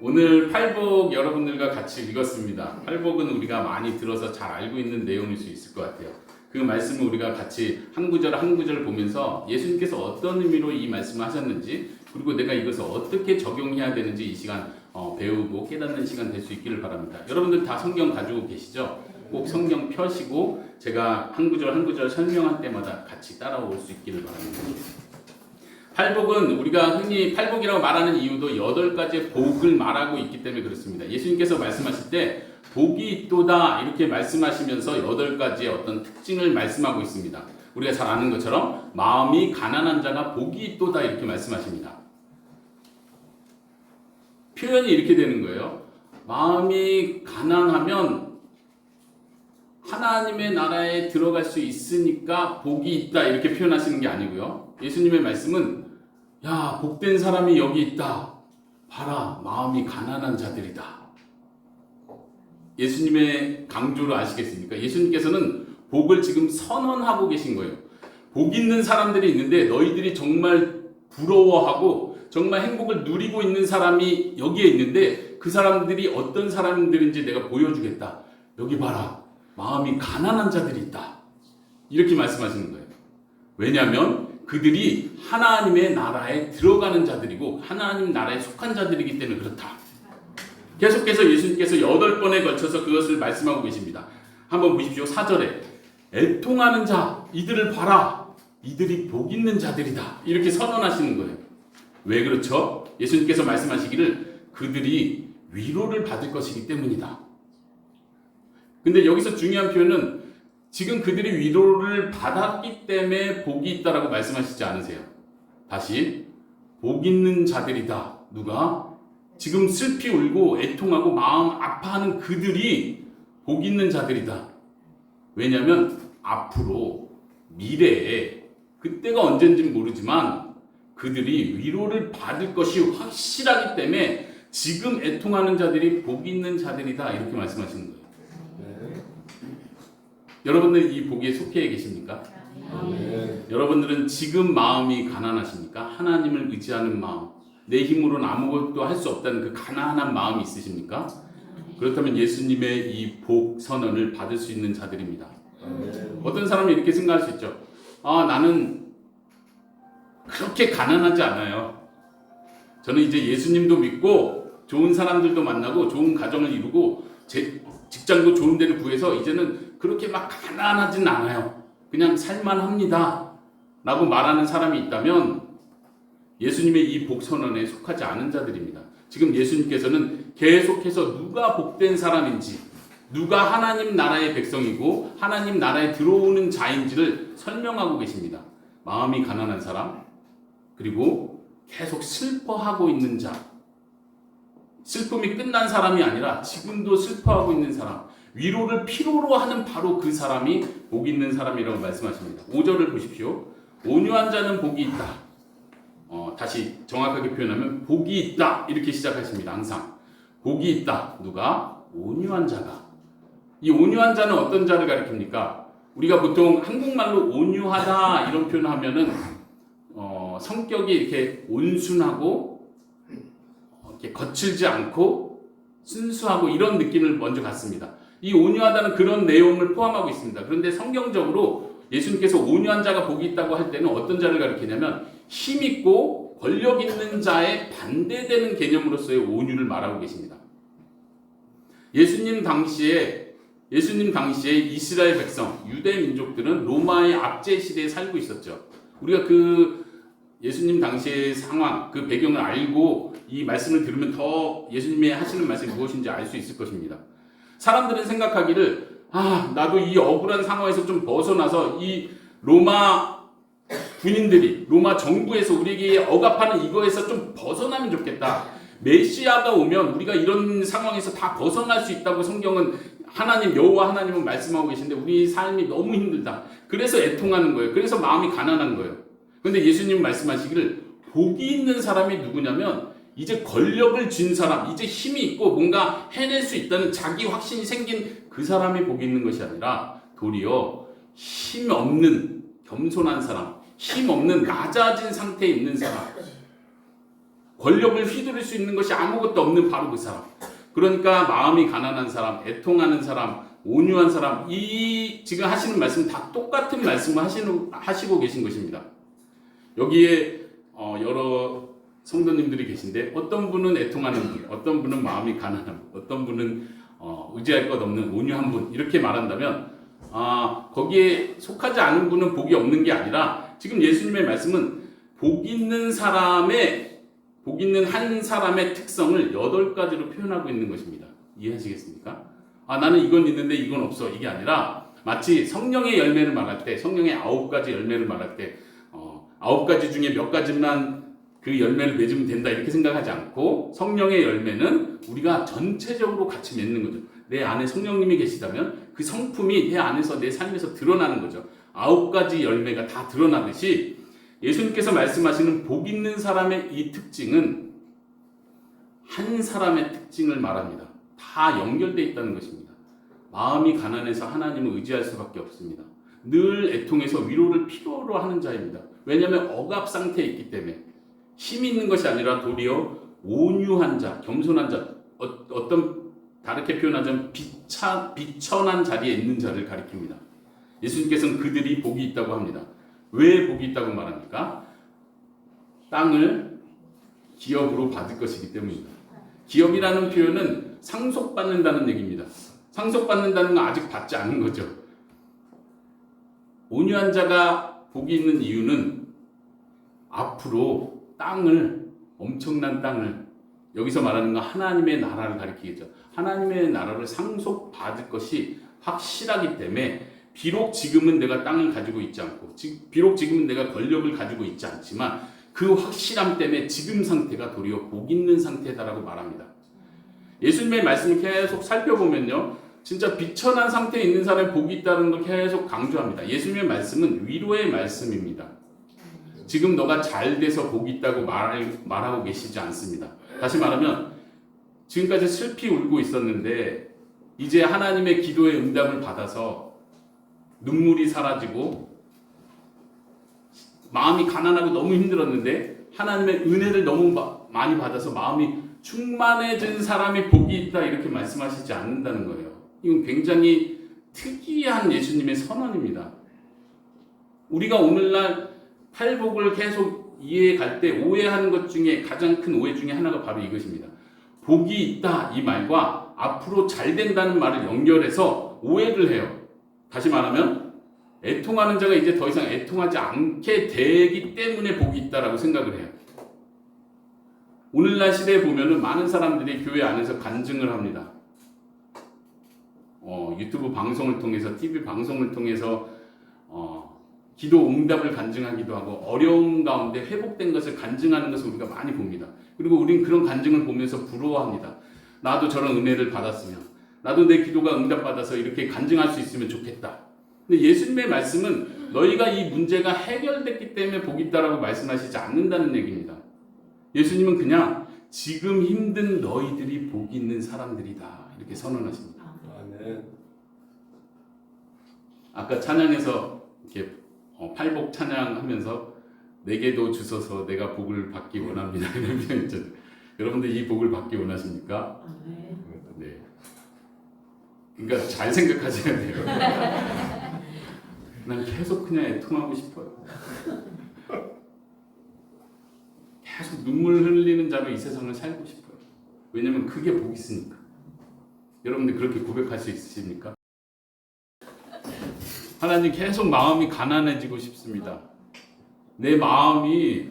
오늘 팔복 여러분들과 같이 읽었습니다. 팔복은 우리가 많이 들어서 잘 알고 있는 내용일 수 있을 것 같아요. 그 말씀을 우리가 같이 한 구절 한 구절 보면서 예수님께서 어떤 의미로 이 말씀을 하셨는지, 그리고 내가 이것을 어떻게 적용해야 되는지 이 시간 배우고 깨닫는 시간 될 수 있기를 바랍니다. 여러분들 다 성경 가지고 계시죠? 꼭 성경 펴시고 제가 한 구절 한 구절 설명할 때마다 같이 따라올 수 있기를 바랍니다. 팔복은 우리가 흔히 팔복이라고 말하는 이유도 8가지의 복을 말하고 있기 때문에 그렇습니다. 예수님께서 말씀하실 때 복이 있도다 이렇게 말씀하시면서 8가지의 어떤 특징을 말씀하고 있습니다. 우리가 잘 아는 것처럼 마음이 가난한 자가 복이 있도다 이렇게 말씀하십니다. 표현이 이렇게 되는 거예요. 마음이 가난하면 하나님의 나라에 들어갈 수 있으니까 복이 있다 이렇게 표현하시는 게 아니고요. 예수님의 말씀은 야, 복된 사람이 여기 있다. 봐라, 마음이 가난한 자들이다. 예수님의 강조를 아시겠습니까? 예수님께서는 복을 지금 선언하고 계신 거예요. 복 있는 사람들이 있는데 너희들이 정말 부러워하고 정말 행복을 누리고 있는 사람이 여기에 있는데 그 사람들이 어떤 사람들인지 내가 보여주겠다. 여기 봐라, 마음이 가난한 자들이 있다. 이렇게 말씀하시는 거예요. 왜냐하면 그들이 하나님의 나라에 들어가는 자들이고 하나님 나라에 속한 자들이기 때문에 그렇다. 계속해서 예수님께서 8번에 걸쳐서 그것을 말씀하고 계십니다. 한번 보십시오. 4절에 애통하는 자 이들을 봐라. 이들이 복 있는 자들이다. 이렇게 선언하시는 거예요. 왜 그렇죠? 예수님께서 말씀하시기를 그들이 위로를 받을 것이기 때문이다. 근데 여기서 중요한 표현은 지금 그들이 위로를 받았기 때문에 복이 있다라고 말씀하시지 않으세요. 다시 복 있는 자들이다. 누가? 지금 슬피 울고 애통하고 마음 아파하는 그들이 복 있는 자들이다. 왜냐하면 앞으로 미래에 그때가 언젠지는 모르지만 그들이 위로를 받을 것이 확실하기 때문에 지금 애통하는 자들이 복 있는 자들이다. 이렇게 말씀하시는 거예요. 여러분들 이 복에 속해 계십니까? 네. 여러분들은 지금 마음이 가난하십니까? 하나님을 의지하는 마음, 내 힘으로는 아무것도 할 수 없다는 그 가난한 마음이 있으십니까? 그렇다면 예수님의 이 복 선언을 받을 수 있는 자들입니다. 어떤 사람은 이렇게 생각할 수 있죠. 나는 그렇게 가난하지 않아요. 저는 이제 예수님도 믿고 좋은 사람들도 만나고 좋은 가정을 이루고 제 직장도 좋은 데를 구해서 이제는 그렇게 막 가난하진 않아요. 그냥 살만합니다. 라고 말하는 사람이 있다면 예수님의 이 복 선언에 속하지 않은 자들입니다. 지금 예수님께서는 계속해서 누가 복된 사람인지, 누가 하나님 나라의 백성이고 하나님 나라에 들어오는 자인지를 설명하고 계십니다. 마음이 가난한 사람, 그리고 계속 슬퍼하고 있는 자, 슬픔이 끝난 사람이 아니라 지금도 슬퍼하고 있는 사람, 위로를 필요로 하는 바로 그 사람이 복 있는 사람이라고 말씀하십니다. 5절을 보십시오. 온유한 자는 복이 있다. 다시 정확하게 표현하면 복이 있다 이렇게 시작하십니다. 항상 복이 있다. 누가? 온유한 자가. 이 온유한 자는 어떤 자를 가리킵니까? 우리가 보통 한국말로 온유하다 이런 표현을 하면은 성격이 이렇게 온순하고 이렇게 거칠지 않고 순수하고 이런 느낌을 먼저 갖습니다. 이 온유하다는 그런 내용을 포함하고 있습니다. 그런데 성경적으로 예수님께서 온유한 자가 복이 있다고 할 때는 어떤 자를 가리키냐면 힘있고 권력 있는 자에 반대되는 개념으로서의 온유를 말하고 계십니다. 예수님 당시에 이스라엘 백성, 유대 민족들은 로마의 압제 시대에 살고 있었죠. 우리가 그 예수님 당시의 상황, 그 배경을 알고 이 말씀을 들으면 더 예수님의 하시는 말씀이 무엇인지 알 수 있을 것입니다. 사람들은 생각하기를 나도 이 억울한 상황에서 좀 벗어나서 이 로마 군인들이 로마 정부에서 우리에게 억압하는 이거에서 좀 벗어나면 좋겠다. 메시아가 오면 우리가 이런 상황에서 다 벗어날 수 있다고 성경은 하나님 여호와 하나님은 말씀하고 계신데 우리 삶이 너무 힘들다. 그래서 애통하는 거예요. 그래서 마음이 가난한 거예요. 그런데 예수님 말씀하시기를 복이 있는 사람이 누구냐면 이제 권력을 쥔 사람, 이제 힘이 있고 뭔가 해낼 수 있다는 자기 확신이 생긴 그 사람이 복이 있는 것이 아니라 도리어 힘 없는 겸손한 사람, 힘 없는 낮아진 상태에 있는 사람, 권력을 휘두를 수 있는 것이 아무것도 없는 바로 그 사람. 그러니까 마음이 가난한 사람, 애통하는 사람, 온유한 사람, 이 지금 하시는 말씀 다 똑같은 말씀을 하시고 계신 것입니다. 여기에 여러 성도님들이 계신데 어떤 분은 애통하는 분, 어떤 분은 마음이 가난한 분, 어떤 분은 의지할 것 없는 온유한 분 이렇게 말한다면 거기에 속하지 않은 분은 복이 없는 게 아니라 지금 예수님의 말씀은 복 있는 한 사람의 특성을 8가지로 표현하고 있는 것입니다. 이해하시겠습니까? 나는 이건 있는데 이건 없어 이게 아니라 마치 성령의 열매를 말할 때 성령의 9가지 열매를 말할 때 9가지 중에 몇 가지만 그 열매를 맺으면 된다 이렇게 생각하지 않고 성령의 열매는 우리가 전체적으로 같이 맺는 거죠. 내 안에 성령님이 계시다면 그 성품이 내 안에서 내 삶에서 드러나는 거죠. 9가지 열매가 다 드러나듯이 예수님께서 말씀하시는 복 있는 사람의 이 특징은 한 사람의 특징을 말합니다. 다 연결되어 있다는 것입니다. 마음이 가난해서 하나님을 의지할 수밖에 없습니다. 늘 애통해서 위로를 필요로 하는 자입니다. 왜냐하면 억압 상태에 있기 때문에 힘이 있는 것이 아니라 도리어 온유한 자, 겸손한 자, 어떤 다르게 표현하자면 비천한 자리에 있는 자를 가리킵니다. 예수님께서는 그들이 복이 있다고 합니다. 왜 복이 있다고 말합니까? 땅을 기업으로 받을 것이기 때문입니다. 기업이라는 표현은 상속받는다는 얘기입니다. 상속받는다는 건 아직 받지 않은 거죠. 온유한 자가 복이 있는 이유는 앞으로 엄청난 땅을 여기서 말하는 건 하나님의 나라를 가리키겠죠. 하나님의 나라를 상속받을 것이 확실하기 때문에 비록 지금은 내가 땅을 가지고 있지 않고 비록 지금은 내가 권력을 가지고 있지 않지만 그 확실함 때문에 지금 상태가 도리어 복 있는 상태다라고 말합니다. 예수님의 말씀을 계속 살펴보면요. 진짜 비천한 상태에 있는 사람이 복이 있다는 걸 계속 강조합니다. 예수님의 말씀은 위로의 말씀입니다. 지금 너가 잘 돼서 복이 있다고 말하고 계시지 않습니다. 다시 말하면 지금까지 슬피 울고 있었는데 이제 하나님의 기도의 응답을 받아서 눈물이 사라지고 마음이 가난하고 너무 힘들었는데 하나님의 은혜를 너무 많이 받아서 마음이 충만해진 사람이 복이 있다 이렇게 말씀하시지 않는다는 거예요. 이건 굉장히 특이한 예수님의 선언입니다. 우리가 오늘날 팔복을 계속 이해해 갈 때 오해하는 것 중에 가장 큰 오해 중에 하나가 바로 이것입니다. 복이 있다 이 말과 앞으로 잘 된다는 말을 연결해서 오해를 해요. 다시 말하면 애통하는 자가 이제 더 이상 애통하지 않게 되기 때문에 복이 있다라고 생각을 해요. 오늘날 시대에 보면은 많은 사람들이 교회 안에서 간증을 합니다. 유튜브 방송을 통해서 TV 방송을 통해서 기도 응답을 간증하기도 하고 어려움 가운데 회복된 것을 간증하는 것을 우리가 많이 봅니다. 그리고 우린 그런 간증을 보면서 부러워합니다. 나도 저런 은혜를 받았으면 나도 내 기도가 응답받아서 이렇게 간증할 수 있으면 좋겠다. 근데 예수님의 말씀은 너희가 이 문제가 해결됐기 때문에 복이 있다라고 말씀하시지 않는다는 얘기입니다. 예수님은 그냥 지금 힘든 너희들이 복이 있는 사람들이다 이렇게 선언하십니다. 아까 찬양에서 이렇게 팔복 찬양하면서 내게도 주소서 내가 복을 받기 원합니다 이런 표현 있잖아요. 여러분들 이 복을 받기 원하십니까? 네. 그러니까 잘 생각하셔야 돼요. 난 계속 그냥 애통하고 싶어요. 계속 눈물 흘리는 자로 이 세상을 살고 싶어요. 왜냐면 그게 복이 있으니까. 여러분들 그렇게 고백할 수 있으십니까? 하나님 계속 마음이 가난해지고 싶습니다. 내 마음이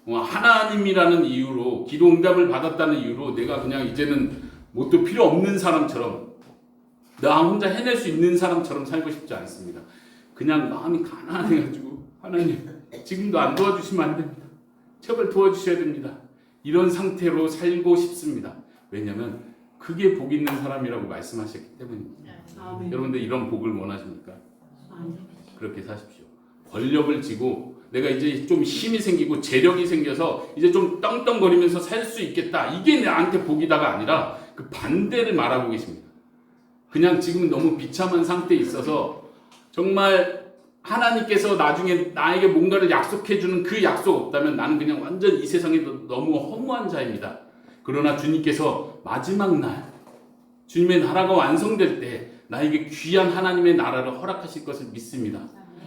하나님이라는 이유로 기도 응답을 받았다는 이유로 내가 그냥 이제는 뭣도 필요 없는 사람처럼 나 혼자 해낼 수 있는 사람처럼 살고 싶지 않습니다. 그냥 마음이 가난해가지고 하나님 지금도 안 도와주시면 안 됩니다. 제발 도와주셔야 됩니다. 이런 상태로 살고 싶습니다. 왜냐하면 그게 복 있는 사람이라고 말씀하셨기 때문입니다. 여러분들 이런 복을 원하십니까? 그렇게 사십시오. 권력을 쥐고 내가 이제 좀 힘이 생기고 재력이 생겨서 이제 좀 떵떵거리면서 살 수 있겠다. 이게 나한테 복이다가 아니라 그 반대를 말하고 계십니다. 그냥 지금 너무 비참한 상태에 있어서 정말 하나님께서 나중에 나에게 뭔가를 약속해주는 그 약속 없다면 나는 그냥 완전 이 세상에 너무 허무한 자입니다. 그러나 주님께서 마지막 날 주님의 나라가 완성될 때 나에게 귀한 하나님의 나라를 허락하실 것을 믿습니다.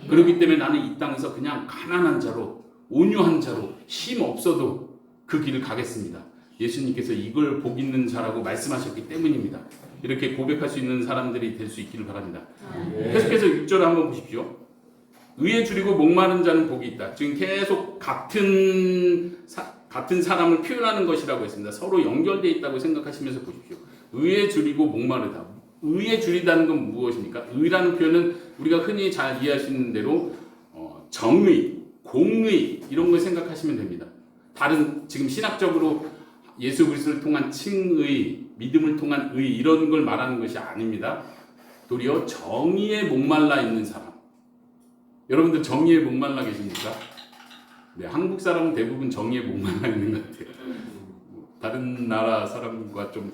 그렇기 때문에 나는 이 땅에서 그냥 가난한 자로, 온유한 자로, 힘 없어도 그 길을 가겠습니다. 예수님께서 이걸 복 있는 자라고 말씀하셨기 때문입니다. 이렇게 고백할 수 있는 사람들이 될 수 있기를 바랍니다. 계속해서 6절을 한번 보십시오. 의에 줄이고 목마른 자는 복이 있다. 지금 계속 같은 사람을 표현하는 것이라고 했습니다. 서로 연결되어 있다고 생각하시면서 보십시오. 의에 줄이고 목마르다. 의에 줄이다는 건 무엇입니까? 의라는 표현은 우리가 흔히 잘 이해할 수 있는 대로 정의, 공의 이런 걸 생각하시면 됩니다. 다른 지금 신학적으로 예수 그리스도를 통한 칭의, 믿음을 통한 의 이런 걸 말하는 것이 아닙니다. 도리어 정의에 목말라 있는 사람. 여러분들 정의에 목말라 계십니까? 네, 한국 사람은 대부분 정의에 목말라 있는 것 같아요. 다른 나라 사람과 좀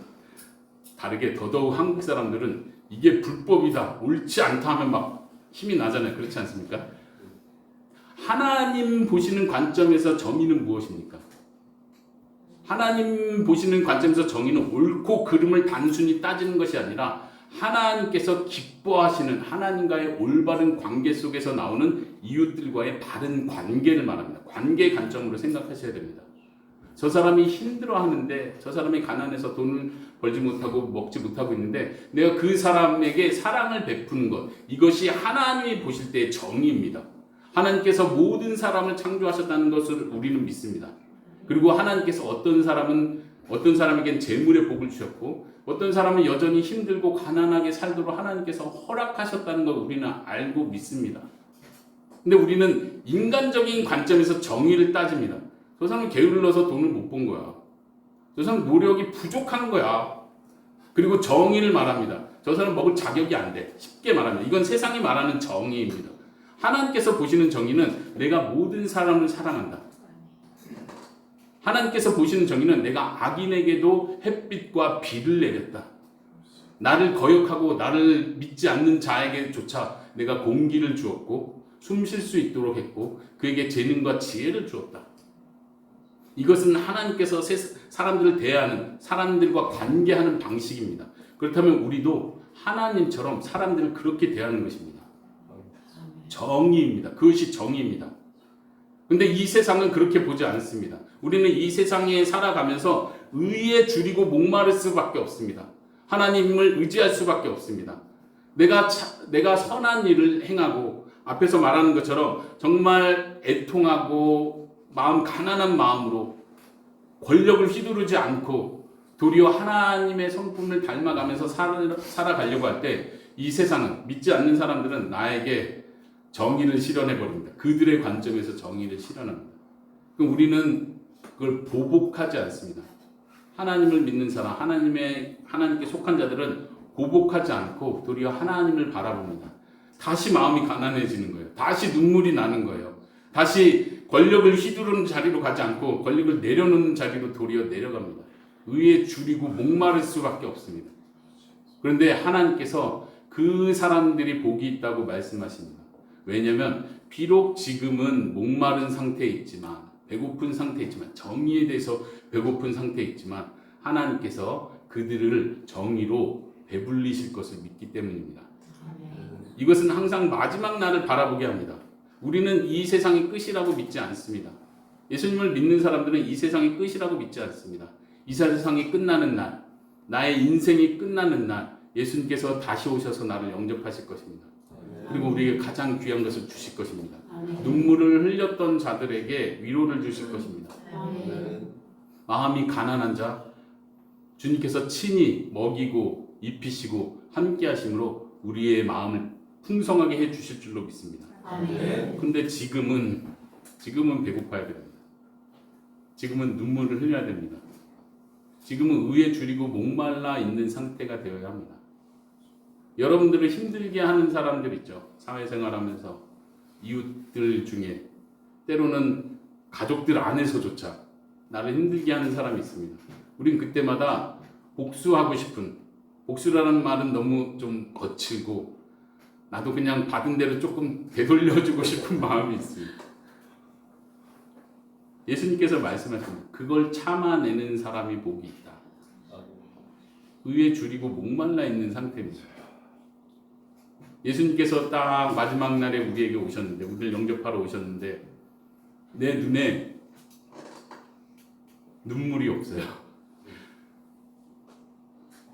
다르게 더더욱 한국 사람들은 이게 불법이다, 옳지 않다 하면 막 힘이 나잖아요. 그렇지 않습니까? 하나님 보시는 관점에서 정의는 무엇입니까? 하나님 보시는 관점에서 정의는 옳고 그름을 단순히 따지는 것이 아니라 하나님께서 기뻐하시는 하나님과의 올바른 관계 속에서 나오는 이웃들과의 바른 관계를 말합니다. 관계 관점으로 생각하셔야 됩니다. 저 사람이 힘들어하는데, 저 사람이 가난해서 돈을 벌지 못하고 먹지 못하고 있는데 내가 그 사람에게 사랑을 베푸는 것, 이것이 하나님이 보실 때의 정의입니다. 하나님께서 모든 사람을 창조하셨다는 것을 우리는 믿습니다. 그리고 하나님께서 어떤 사람에겐 재물의 복을 주셨고 어떤 사람은 여전히 힘들고 가난하게 살도록 하나님께서 허락하셨다는 걸 우리는 알고 믿습니다. 근데 우리는 인간적인 관점에서 정의를 따집니다. 저 사람은 게을러서 돈을 못 번 거야. 저 사람 노력이 부족한 거야. 그리고 정의를 말합니다. 저 사람 먹을 자격이 안 돼. 쉽게 말합니다. 이건 세상이 말하는 정의입니다. 하나님께서 보시는 정의는 내가 모든 사람을 사랑한다. 하나님께서 보시는 정의는 내가 악인에게도 햇빛과 비를 내렸다. 나를 거역하고 나를 믿지 않는 자에게조차 내가 공기를 주었고 숨 쉴 수 있도록 했고 그에게 재능과 지혜를 주었다. 이것은 하나님께서 사람들을 대하는, 사람들과 관계하는 방식입니다. 그렇다면 우리도 하나님처럼 사람들을 그렇게 대하는 것입니다. 정의입니다. 그것이 정의입니다. 근데 이 세상은 그렇게 보지 않습니다. 우리는 이 세상에 살아가면서 의에 줄이고 목마를 수밖에 없습니다. 하나님을 의지할 수밖에 없습니다. 내가 선한 일을 행하고 앞에서 말하는 것처럼 정말 애통하고 마음 가난한 마음으로 권력을 휘두르지 않고 도리어 하나님의 성품을 닮아가면서 살아가려고 할 때 이 세상은, 믿지 않는 사람들은 나에게 정의를 실현해버립니다. 그들의 관점에서 정의를 실현합니다. 그럼 우리는 그걸 보복하지 않습니다. 하나님을 믿는 사람, 하나님께 속한 자들은 보복하지 않고 도리어 하나님을 바라봅니다. 다시 마음이 가난해지는 거예요. 다시 눈물이 나는 거예요. 다시 권력을 휘두르는 자리로 가지 않고 권력을 내려놓는 자리로 도리어 내려갑니다. 의에 줄이고 목마를 수밖에 없습니다. 그런데 하나님께서 그 사람들이 복이 있다고 말씀하십니다. 왜냐하면 비록 지금은 목마른 상태에 있지만, 배고픈 상태에 있지만, 정의에 대해서 배고픈 상태에 있지만 하나님께서 그들을 정의로 배불리실 것을 믿기 때문입니다. 이것은 항상 마지막 날을 바라보게 합니다. 우리는 이 세상이 끝이라고 믿지 않습니다. 예수님을 믿는 사람들은 이 세상이 끝이라고 믿지 않습니다. 이 세상이 끝나는 날, 나의 인생이 끝나는 날, 예수님께서 다시 오셔서 나를 영접하실 것입니다. 그리고 우리에게 가장 귀한 것을 주실 것입니다. 눈물을 흘렸던 자들에게 위로를 주실 것입니다. 마음이 가난한 자, 주님께서 친히 먹이고 입히시고 함께 하심으로 우리의 마음을 풍성하게 해 주실 줄로 믿습니다. 근데 지금은 배고파야 됩니다. 지금은 눈물을 흘려야 됩니다. 지금은 의에 줄이고 목말라 있는 상태가 되어야 합니다. 여러분들을 힘들게 하는 사람들 있죠. 사회생활하면서 이웃들 중에 때로는 가족들 안에서조차 나를 힘들게 하는 사람이 있습니다. 우린 그때마다 복수하고 싶은, 복수라는 말은 너무 좀 거칠고 나도 그냥 받은 대로 조금 되돌려주고 싶은 마음이 있습니다. 예수님께서 말씀하십니다. 그걸 참아내는 사람이 복이 있다. 의에 줄이고 목말라 있는 상태입니다. 예수님께서 딱 마지막 날에 우리에게 오셨는데, 우리를 영접하러 오셨는데 내 눈에 눈물이 없어요.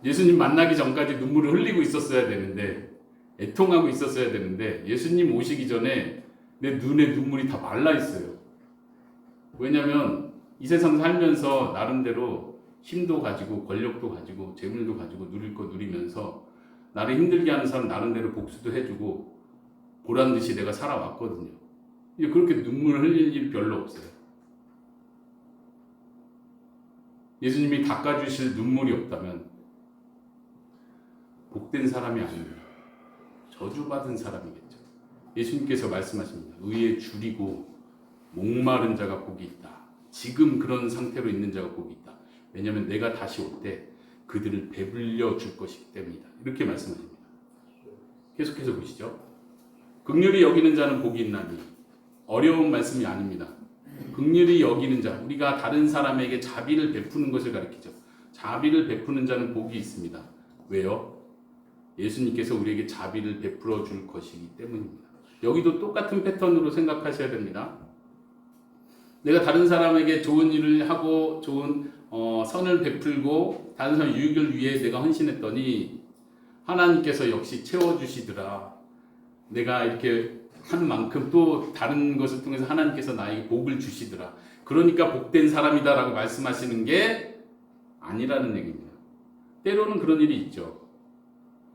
예수님 만나기 전까지 눈물을 흘리고 있었어야 되는데, 애통하고 있었어야 되는데, 예수님 오시기 전에 내 눈에 눈물이 다 말라 있어요. 왜냐하면 이 세상 살면서 나름대로 힘도 가지고 권력도 가지고 재물도 가지고 누릴 거 누리면서 나를 힘들게 하는 사람 나름대로 복수도 해주고 보란듯이 내가 살아왔거든요. 그렇게 눈물을 흘릴 일 별로 없어요. 예수님이 닦아주실 눈물이 없다면 복된 사람이 아닙니다. 저주받은 사람이겠죠. 예수님께서 말씀하십니다. 의에 줄이고 목마른 자가 복이 있다. 지금 그런 상태로 있는 자가 복이 있다. 왜냐하면 내가 다시 올 때 그들을 배불려 줄 것이기 때문이다. 이렇게 말씀하십니다. 계속해서 보시죠. 긍휼히 여기는 자는 복이 있나니. 어려운 말씀이 아닙니다. 긍휼히 여기는 자, 우리가 다른 사람에게 자비를 베푸는 것을 가리키죠. 자비를 베푸는 자는 복이 있습니다. 왜요? 예수님께서 우리에게 자비를 베풀어 줄 것이기 때문입니다. 여기도 똑같은 패턴으로 생각하셔야 됩니다. 내가 다른 사람에게 좋은 일을 하고 좋은 선을 베풀고 다른 사람 유익을 위해 내가 헌신했더니 하나님께서 역시 채워주시더라. 내가 이렇게 한 만큼 또 다른 것을 통해서 하나님께서 나에게 복을 주시더라. 그러니까 복된 사람이다라고 말씀하시는 게 아니라는 얘기입니다. 때로는 그런 일이 있죠.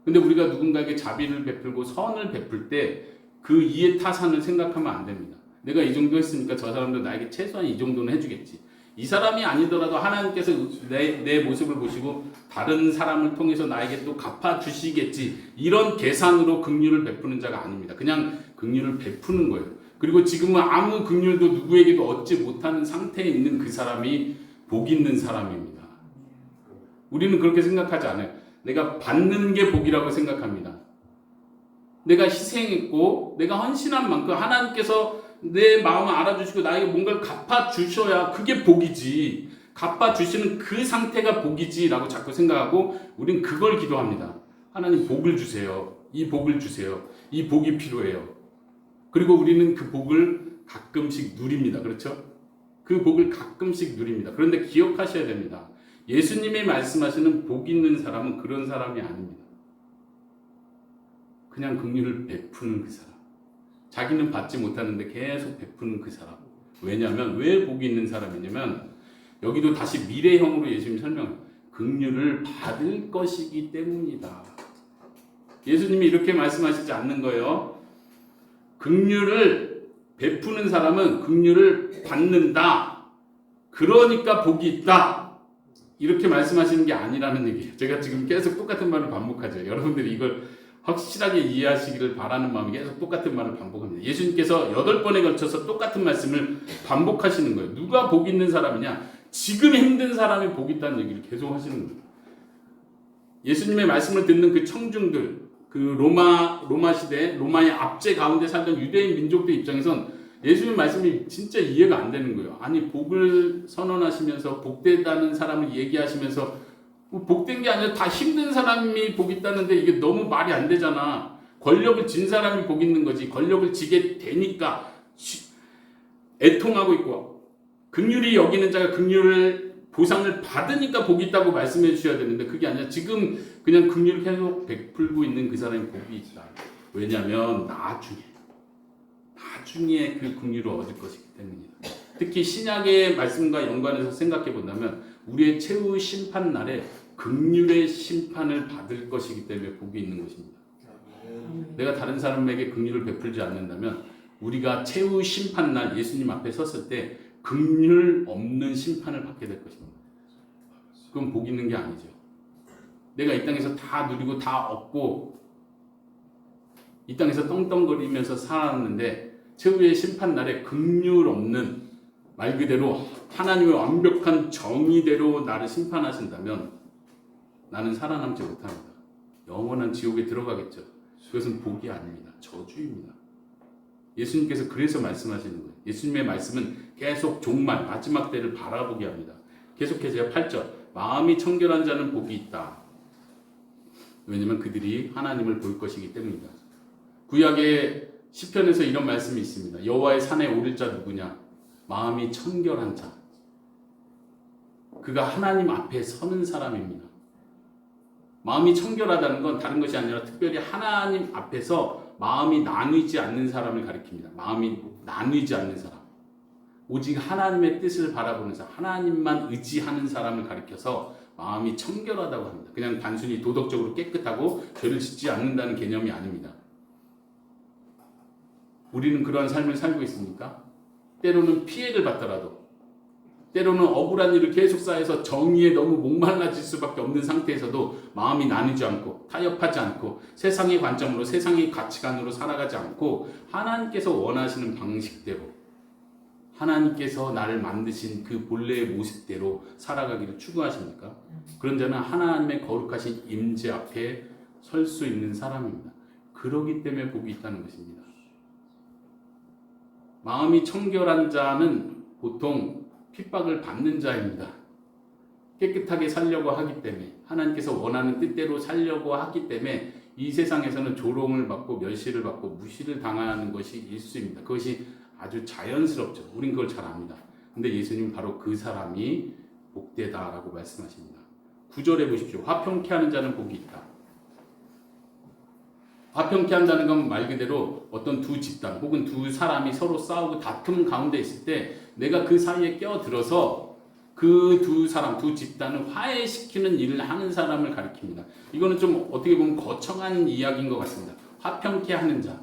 근데 우리가 누군가에게 자비를 베풀고 선을 베풀 때 그 이해 타산을 생각하면 안 됩니다. 내가 이 정도 했으니까 저 사람도 나에게 최소한 이 정도는 해주겠지. 이 사람이 아니더라도 하나님께서 내 모습을 보시고 다른 사람을 통해서 나에게 또 갚아주시겠지. 이런 계산으로 긍휼을 베푸는 자가 아닙니다. 그냥 긍휼을 베푸는 거예요. 그리고 지금은 아무 긍휼도 누구에게도 얻지 못하는 상태에 있는 그 사람이 복 있는 사람입니다. 우리는 그렇게 생각하지 않아요. 내가 받는 게 복이라고 생각합니다. 내가 희생했고 내가 헌신한 만큼 하나님께서 내 마음을 알아주시고 나에게 뭔가를 갚아주셔야 그게 복이지. 갚아주시는 그 상태가 복이지 라고 자꾸 생각하고 우린 그걸 기도합니다. 하나님 복을 주세요. 이 복을 주세요. 이 복이 필요해요. 그리고 우리는 그 복을 가끔씩 누립니다. 그렇죠? 그 복을 가끔씩 누립니다. 그런데 기억하셔야 됩니다. 예수님이 말씀하시는 복 있는 사람은 그런 사람이 아닙니다. 그냥 긍휼을 베푸는 그 사람. 자기는 받지 못하는데 계속 베푸는 그 사람. 왜냐하면 왜 복이 있는 사람이냐면 여기도 다시 미래형으로 예수님이 설명해요. 긍휼을 받을 것이기 때문이다. 예수님이 이렇게 말씀하시지 않는 거예요. 긍휼을 베푸는 사람은 긍휼을 받는다. 그러니까 복이 있다. 이렇게 말씀하시는 게 아니라는 얘기예요. 제가 지금 계속 똑같은 말을 반복하죠. 여러분들이 이걸 확실하게 이해하시기를 바라는 마음이 계속 똑같은 말을 반복합니다. 예수님께서 8번에 걸쳐서 똑같은 말씀을 반복하시는 거예요. 누가 복 있는 사람이냐? 지금 힘든 사람이 복 있다는 얘기를 계속 하시는 거예요. 예수님의 말씀을 듣는 그 청중들, 그 로마 시대, 로마의 압제 가운데 살던 유대인 민족들 입장에선 예수님 말씀이 진짜 이해가 안 되는 거예요. 아니 복을 선언하시면서 복되다는 사람을 얘기하시면서 복된 게 아니라 다 힘든 사람이 복 있다는데 이게 너무 말이 안 되잖아. 권력을 진 사람이 복 있는 거지. 권력을 지게 되니까 애통하고 있고 긍휼히 여기는 자가 긍휼을 보상을 받으니까 복이 있다고 말씀해 주셔야 되는데 그게 아니라 지금 그냥 긍휼을 계속 베풀고 있는 그 사람이 복이 있다. 왜냐하면 나중에 그 긍휼을 얻을 것이기 때문이다. 특히 신약의 말씀과 연관해서 생각해 본다면 우리의 최후 심판 날에 긍휼의 심판을 받을 것이기 때문에 복이 있는 것입니다. 내가 다른 사람에게 긍휼을 베풀지 않는다면 우리가 최후 심판 날 예수님 앞에 섰을 때 긍휼 없는 심판을 받게 될 것입니다. 그건 복 있는 게 아니죠. 내가 이 땅에서 다 누리고 다 얻고 이 땅에서 떵떵거리면서 살았는데 최후의 심판 날에 긍휼 없는 말 그대로 하나님의 완벽한 정의대로 나를 심판하신다면 나는 살아남지 못합니다. 영원한 지옥에 들어가겠죠. 그것은 복이 아닙니다. 저주입니다. 예수님께서 그래서 말씀하시는 거예요. 예수님의 말씀은 계속 종말, 마지막 때를 바라보게 합니다. 계속해서 8절, 마음이 청결한 자는 복이 있다. 왜냐하면 그들이 하나님을 볼 것이기 때문이다. 구약의 시편에서 이런 말씀이 있습니다. 여호와의 산에 오를 자 누구냐? 마음이 청결한 자. 그가 하나님 앞에 서는 사람입니다. 마음이 청결하다는 건 다른 것이 아니라 특별히 하나님 앞에서 마음이 나뉘지 않는 사람을 가리킵니다. 마음이 나뉘지 않는 사람. 오직 하나님의 뜻을 바라보는 사람, 하나님만 의지하는 사람을 가리켜서 마음이 청결하다고 합니다. 그냥 단순히 도덕적으로 깨끗하고 죄를 짓지 않는다는 개념이 아닙니다. 우리는 그러한 삶을 살고 있습니까? 때로는 피해를 받더라도, 때로는 억울한 일을 계속 쌓여서 정의에 너무 목말라질 수밖에 없는 상태에서도 마음이 나뉘지 않고 타협하지 않고 세상의 관점으로 세상의 가치관으로 살아가지 않고 하나님께서 원하시는 방식대로, 하나님께서 나를 만드신 그 본래의 모습대로 살아가기를 추구하십니까? 그런 자는 하나님의 거룩하신 임재 앞에 설 수 있는 사람입니다. 그러기 때문에 복이 있다는 것입니다. 마음이 청결한 자는 보통 핍박을 받는 자입니다. 깨끗하게 살려고 하기 때문에, 하나님께서 원하는 뜻대로 살려고 하기 때문에 이 세상에서는 조롱을 받고 멸시를 받고 무시를 당하는 것이 일수입니다. 그것이 아주 자연스럽죠. 우린 그걸 잘 압니다. 근데 예수님은 바로 그 사람이 복되다라고 말씀하십니다. 9절에 보십시오. 화평케 하는 자는 복이 있다. 화평케 한다는 건 말 그대로 어떤 두 집단 혹은 두 사람이 서로 싸우고 다툼 가운데 있을 때 내가 그 사이에 껴들어서 그 두 사람, 두 집단을 화해시키는 일을 하는 사람을 가리킵니다. 이거는 좀 어떻게 보면 거창한 이야기인 것 같습니다. 화평케 하는 자.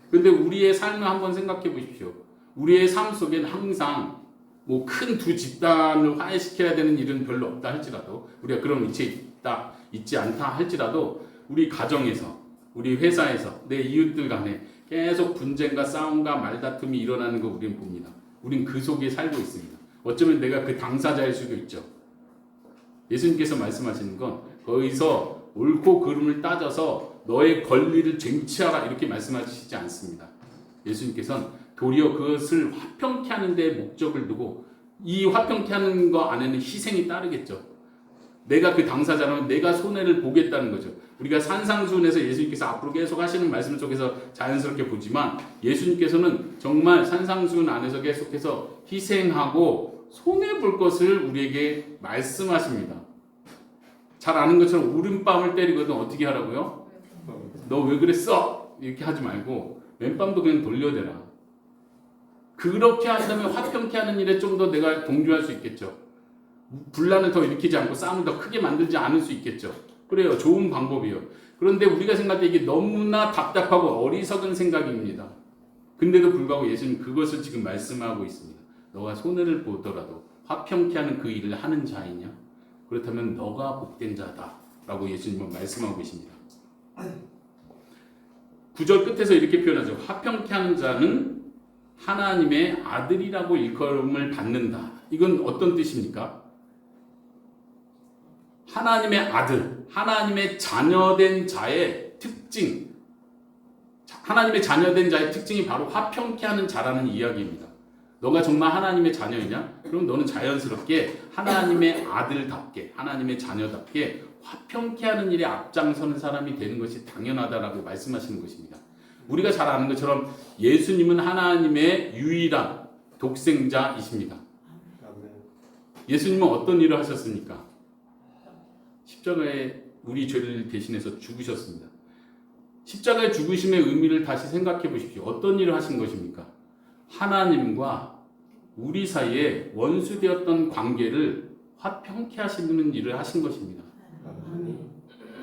근데 우리의 삶을 한번 생각해 보십시오. 우리의 삶 속에는 항상 뭐 큰 두 집단을 화해시켜야 되는 일은 별로 없다 할지라도, 우리가 그런 위치에 있지 않다 할지라도 우리 가정에서, 우리 회사에서, 내 이웃들 간에 계속 분쟁과 싸움과 말다툼이 일어나는 거 우리는 봅니다. 우린 그 속에 살고 있습니다. 어쩌면 내가 그 당사자일 수도 있죠. 예수님께서 말씀하시는 건 거기서 옳고 그름을 따져서 너의 권리를 쟁취하라 이렇게 말씀하시지 않습니다. 예수님께서는 도리어 그것을 화평케 하는 데 목적을 두고, 이 화평케 하는 거 안에는 희생이 따르겠죠. 내가 그 당사자라면 내가 손해를 보겠다는 거죠. 우리가 산상수훈에서 예수님께서 앞으로 계속 하시는 말씀 속에서 자연스럽게 보지만, 예수님께서는 정말 산상수훈 안에서 계속해서 희생하고 손해볼 것을 우리에게 말씀하십니다. 잘 아는 것처럼 오른밤을 때리거든 어떻게 하라고요? 너 왜 그랬어? 이렇게 하지 말고 왼밤도 그냥 돌려대라. 그렇게 한다면 화평케 하는 일에 좀 더 내가 동조할 수 있겠죠. 분란을 더 일으키지 않고 싸움을 더 크게 만들지 않을 수 있겠죠. 그래요. 좋은 방법이에요. 그런데 우리가 생각할 때 이게 너무나 답답하고 어리석은 생각입니다. 근데도 불구하고 예수님 그것을 지금 말씀하고 있습니다. 너가 손해를 보더라도 화평케 하는 그 일을 하는 자이냐? 그렇다면 너가 복된 자다 라고 예수님은 말씀하고 계십니다. 9절 끝에서 이렇게 표현하죠. 화평케 하는 자는 하나님의 아들이라고 일컬음을 받는다. 이건 어떤 뜻입니까? 하나님의 아들, 하나님의 자녀된 자의 특징, 하나님의 자녀된 자의 특징이 바로 화평케 하는 자라는 이야기입니다. 너가 정말 하나님의 자녀이냐? 그럼 너는 자연스럽게 하나님의 아들답게, 하나님의 자녀답게 화평케 하는 일에 앞장서는 사람이 되는 것이 당연하다라고 말씀하시는 것입니다. 우리가 잘 아는 것처럼 예수님은 하나님의 유일한 독생자이십니다. 예수님은 어떤 일을 하셨습니까? 십자가에 우리 죄를 대신해서 죽으셨습니다. 십자가의 죽으심의 의미를 다시 생각해 보십시오. 어떤 일을 하신 것입니까? 하나님과 우리 사이에 원수되었던 관계를 화평케 하시는 일을 하신 것입니다.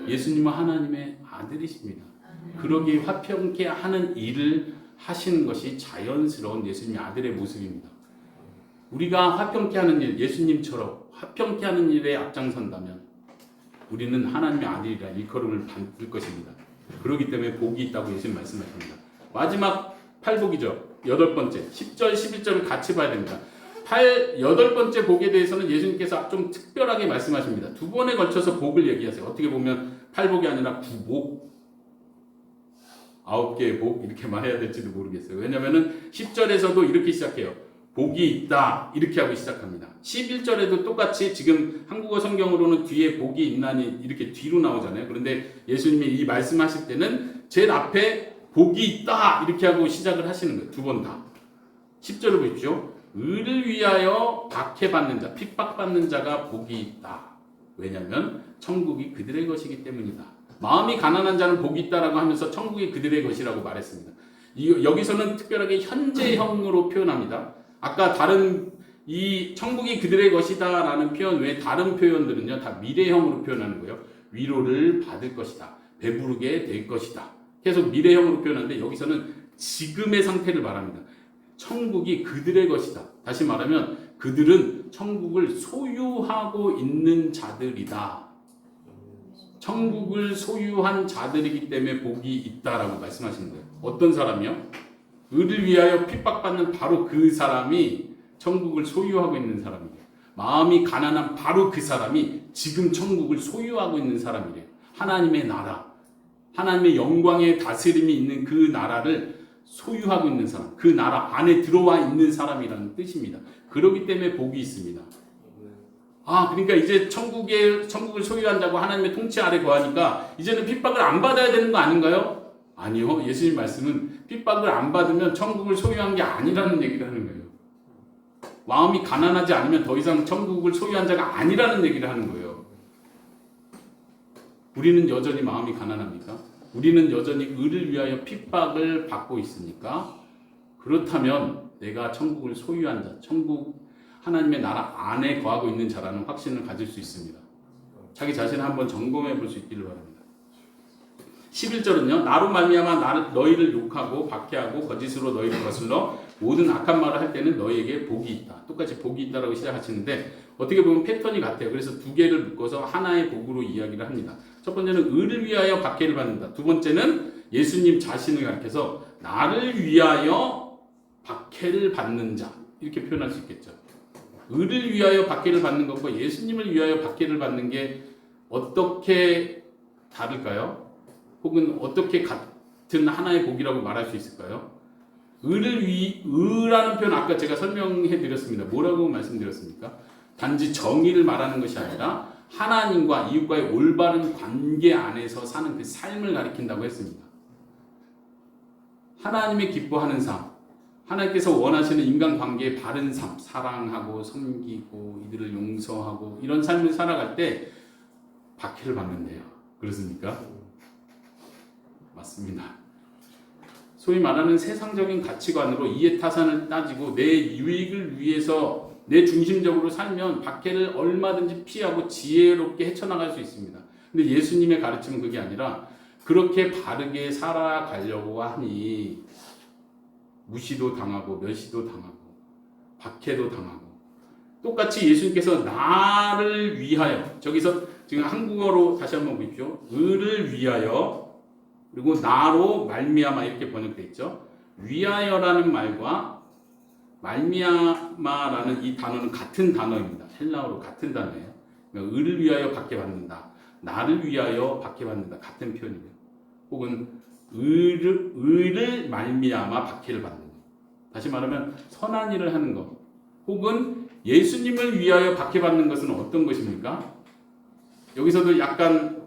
예수님은 하나님의 아들이십니다. 그러기에 화평케 하는 일을 하시는 것이 자연스러운 예수님의 아들의 모습입니다. 우리가 화평케 하는 일, 예수님처럼 화평케 하는 일에 앞장선다면 우리는 하나님의 아들이라 일컬음을 받을 것입니다. 그렇기 때문에 복이 있다고 예수님 말씀하십니다. 마지막 팔복이죠. 8번째, 10절, 11절을 같이 봐야 됩니다. 8번째 복에 대해서는 예수님께서 좀 특별하게 말씀하십니다. 두 번에 걸쳐서 복을 얘기하세요. 어떻게 보면 팔복이 아니라 구복. 9개의 복 이렇게 말해야 될지도 모르겠어요. 왜냐면은 10절에서도 이렇게 시작해요. 복이 있다 이렇게 하고 시작합니다. 11절에도 똑같이 지금 한국어 성경으로는 뒤에 복이 있나니 이렇게 뒤로 나오잖아요. 그런데 예수님이 이 말씀하실 때는 제일 앞에 복이 있다 이렇게 하고 시작을 하시는 거예요. 두 번 다. 10절을 보십시오. 의를 위하여 박해받는 자, 핍박받는 자가 복이 있다. 왜냐하면 천국이 그들의 것이기 때문이다. 마음이 가난한 자는 복이 있다라고 하면서 천국이 그들의 것이라고 말했습니다. 여기서는 특별하게 현재형으로 표현합니다. 아까 다른 이 천국이 그들의 것이다라는 표현 외에 다른 표현들은요 다 미래형으로 표현하는 거예요. 위로를 받을 것이다. 배부르게 될 것이다. 계속 미래형으로 표현하는데 여기서는 지금의 상태를 말합니다. 천국이 그들의 것이다. 다시 말하면 그들은 천국을 소유하고 있는 자들이다. 천국을 소유한 자들이기 때문에 복이 있다라고 말씀하시는 거예요. 어떤 사람이요? 의를 위하여 핍박받는 바로 그 사람이 천국을 소유하고 있는 사람이에요. 마음이 가난한 바로 그 사람이 지금 천국을 소유하고 있는 사람이래요. 하나님의 나라, 하나님의 영광의 다스림이 있는 그 나라를 소유하고 있는 사람, 그 나라 안에 들어와 있는 사람이라는 뜻입니다. 그렇기 때문에 복이 있습니다. 그러니까 이제 천국을 소유한다고 하나님의 통치 아래 거하니까 이제는 핍박을 안 받아야 되는 거 아닌가요? 아니요. 예수님 말씀은 핍박을 안 받으면 천국을 소유한 게 아니라는 얘기를 하는 거예요. 마음이 가난하지 않으면 더 이상 천국을 소유한 자가 아니라는 얘기를 하는 거예요. 우리는 여전히 마음이 가난합니까? 우리는 여전히 의를 위하여 핍박을 받고 있습니까? 그렇다면 내가 천국을 소유한 자, 천국 하나님의 나라 안에 거하고 있는 자라는 확신을 가질 수 있습니다. 자기 자신을 한번 점검해 볼 수 있기를 바랍니다. 11절은요. 나로 말미암아 너희를 욕하고 박해하고 거짓으로 너희를 거슬러 모든 악한 말을 할 때는 너희에게 복이 있다. 똑같이 복이 있다라고 시작하시는데 어떻게 보면 패턴이 같아요. 그래서 두 개를 묶어서 하나의 복으로 이야기를 합니다. 첫 번째는 의를 위하여 박해를 받는다. 두 번째는 예수님 자신을 가리켜서 나를 위하여 박해를 받는 자 이렇게 표현할 수 있겠죠. 의를 위하여 박해를 받는 것과 예수님을 위하여 박해를 받는 게 어떻게 다를까요? 혹은 어떻게 같은 하나의 복이라고 말할 수 있을까요? 의라는 표현 아까 제가 설명해 드렸습니다. 뭐라고 말씀드렸습니까? 단지 정의를 말하는 것이 아니라 하나님과 이웃과의 올바른 관계 안에서 사는 그 삶을 가리킨다고 했습니다. 하나님의 기뻐하는 삶, 하나님께서 원하시는 인간관계의 바른 삶, 사랑하고 섬기고 이들을 용서하고 이런 삶을 살아갈 때 박해를 받는데요. 그렇습니까? 맞습니다. 소위 말하는 세상적인 가치관으로 이해타산을 따지고 내 유익을 위해서 내 중심적으로 살면 박해를 얼마든지 피하고 지혜롭게 헤쳐나갈 수 있습니다. 근데 예수님의 가르침은 그게 아니라 그렇게 바르게 살아가려고 하니 무시도 당하고 멸시도 당하고 박해도 당하고 똑같이 예수님께서 나를 위하여 저기서 지금 한국어로 다시 한번 보십시오. 의를 위하여 그리고 나로 말미암아 이렇게 번역되어 있죠. 위하여라는 말과 말미암아라는 이 단어는 같은 단어입니다. 헬라어로 같은 단어예요. 그러니까 의를 위하여 박해받는다. 나를 위하여 박해받는다. 같은 표현이에요. 혹은 의를 말미암아 박해를 받는 것. 다시 말하면 선한 일을 하는 것. 혹은 예수님을 위하여 박해받는 것은 어떤 것입니까? 여기서도 약간